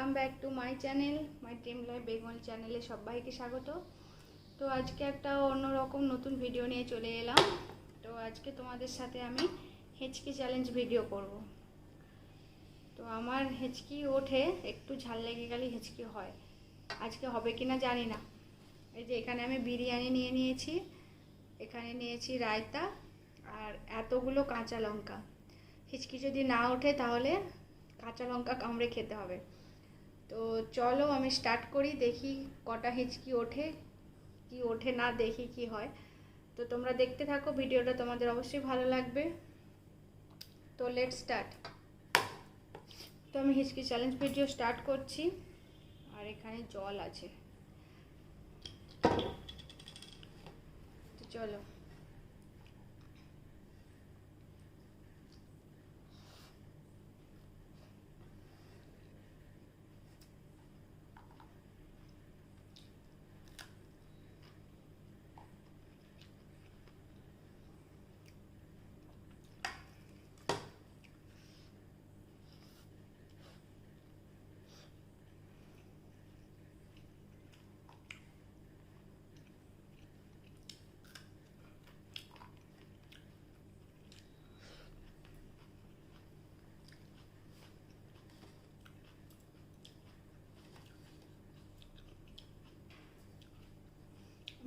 Welcome back to my channel, my dream life Bengal চ্যানেলে সবাইকে স্বাগত। তো আজকে একটা অন্যরকম নতুন ভিডিও নিয়ে চলে এলাম। তো আজকে তোমাদের সাথে আমি হেঁচকি চ্যালেঞ্জ ভিডিও করব। তো আমার হেঁচকি ওঠে, একটু ঝাল লেগে গেলে হেঁচকি হয়। আজকে হবে কি না জানি না। এই যে এখানে আমি বিরিয়ানি নিয়ে নিয়েছি, এখানে নিয়েছি রায়তা আর এতগুলো কাঁচা লঙ্কা। হিচকি যদি না ওঠে তাহলে কাঁচা লঙ্কা কামড়ে খেতে হবে। তো চলো আমি স্টার্ট করি, দেখি কটা হিচকি ওঠে কি ওঠে না, দেখি কি হয়। তো তোমরা দেখতে থাকো, ভিডিওটা তোমাদের অবশ্যই ভালো লাগবে। তো লেটস স্টার্ট। তো আমি হিচকি চ্যালেঞ্জ ভিডিও স্টার্ট করছি। আর এখানে জল আছে, তো চলো।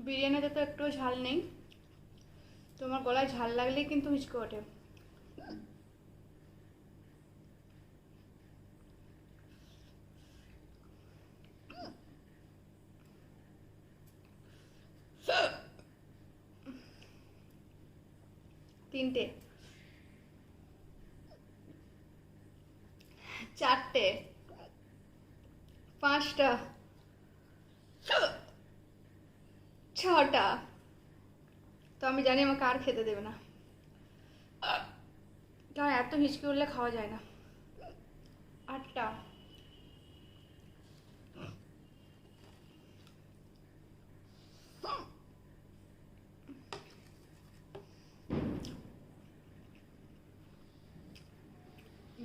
বিরিয়ানিতে তো একটু ঝাল নেই, তোমার গলায় ঝাল লাগলেই কিন্তু হিচকি ওঠে। তিনটে, চারটে, পাঁচটা, ছটা। তো আমি জানি আমাকে আর খেতে দেবে না, কারণ এত হিচকি উঠলে খাওয়া যায় না। আটটা,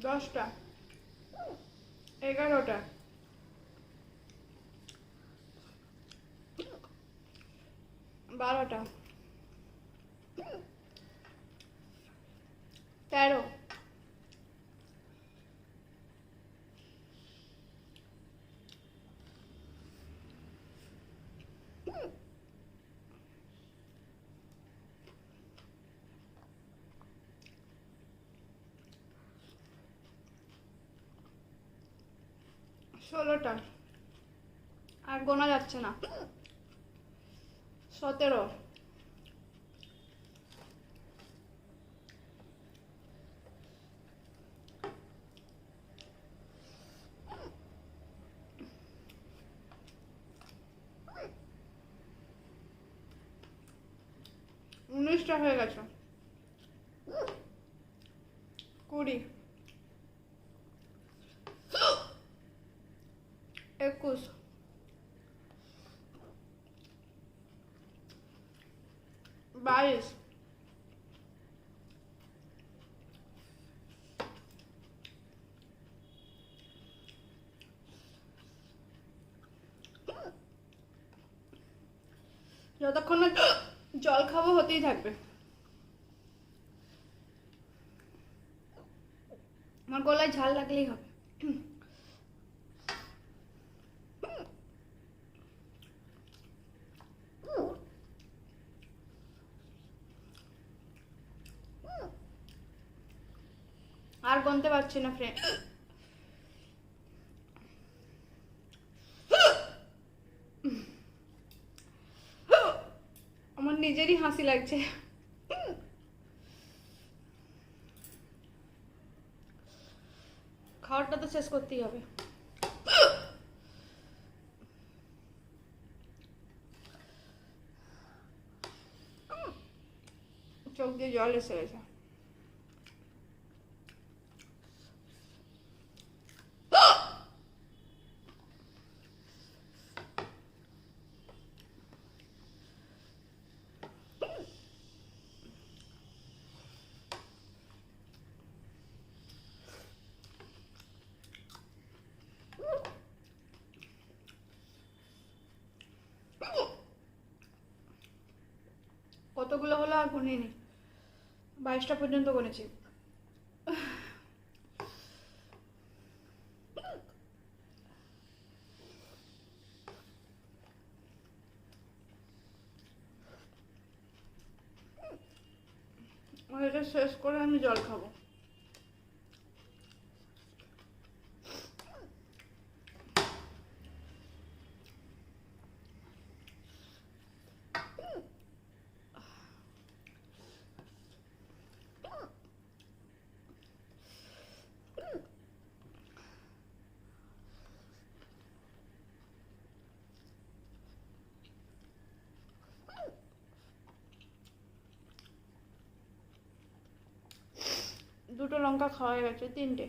দশটা, এগারোটা, 12টা, 13, 16টা, আর গোনা যাচ্ছে না, 17, 19টা হয়ে গেছে, 20, 21, 22, যতক্ষণ না জল খাবো হতেই থাকবে। আমার গলায় ঝাল লাগলেই হবে। আর গুনতে পারছি না ফ্রেন্ড। আমার নিজেরই হাসি লাগছে। খাওয়ারটা তো শেষ করতেই হবে। চোখ দিয়ে জল এসে গেছে। কতগুলো হলো আর গুনিনি, 22টা পর্যন্ত গুনেছি। এটা শেষ করে আমি জল খাবো। দুটো লঙ্কা খাওয়া গেছে, 3টে।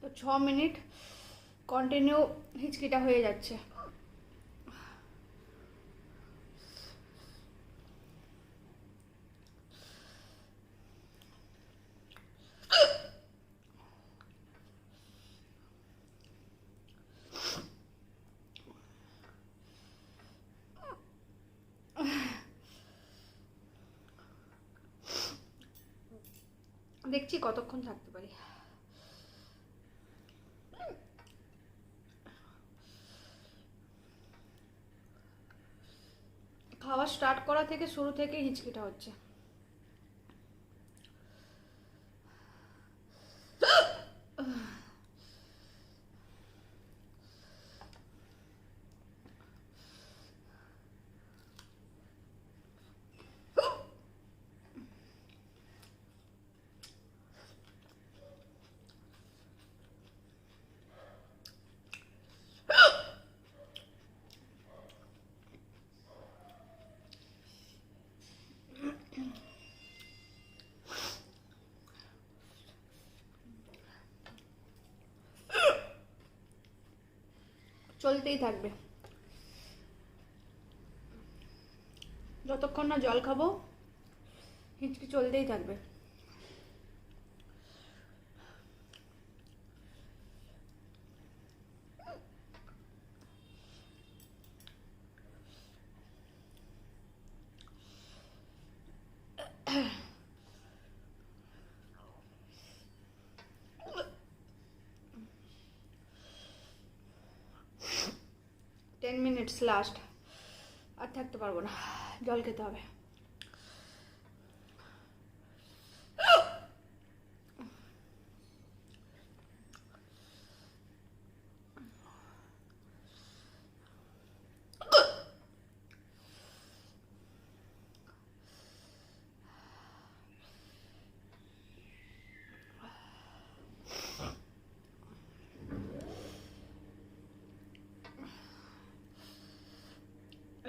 তো 6 মিনিট কন্টিনিউ হিচকিটা হয়ে যাচ্ছে। দেখছি কতক্ষণ থাকতে পারি। খাওয়া স্টার্ট করা থেকে শুরু থেকে হিচকিটা হচ্ছে। চলতেই থাকবে যতক্ষণ না জল খাবো, হিচকি চলতেই থাকবে। টেন মিনিটস লাস্ট, আর থাকতে পারবো না, জল খেতে হবে।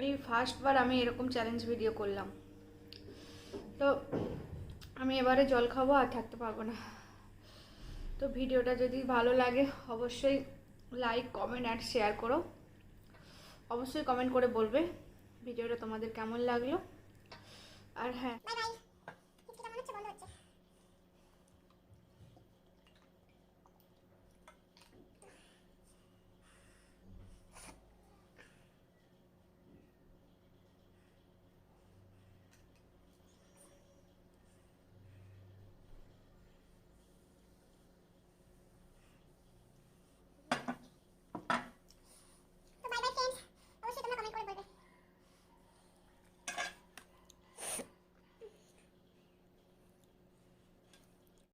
এই ফার্স্টবার আমি এরকম চ্যালেঞ্জ ভিডিও করলাম, তো আমি এবারে জল খাবো, আর থাকতে পারবো না। তো ভিডিওটা যদি ভালো লাগে অবশ্যই লাইক, কমেন্ট আর শেয়ার করো। অবশ্যই কমেন্ট করে বলবে ভিডিওটা তোমাদের কেমন লাগলো। আর হ্যাঁ,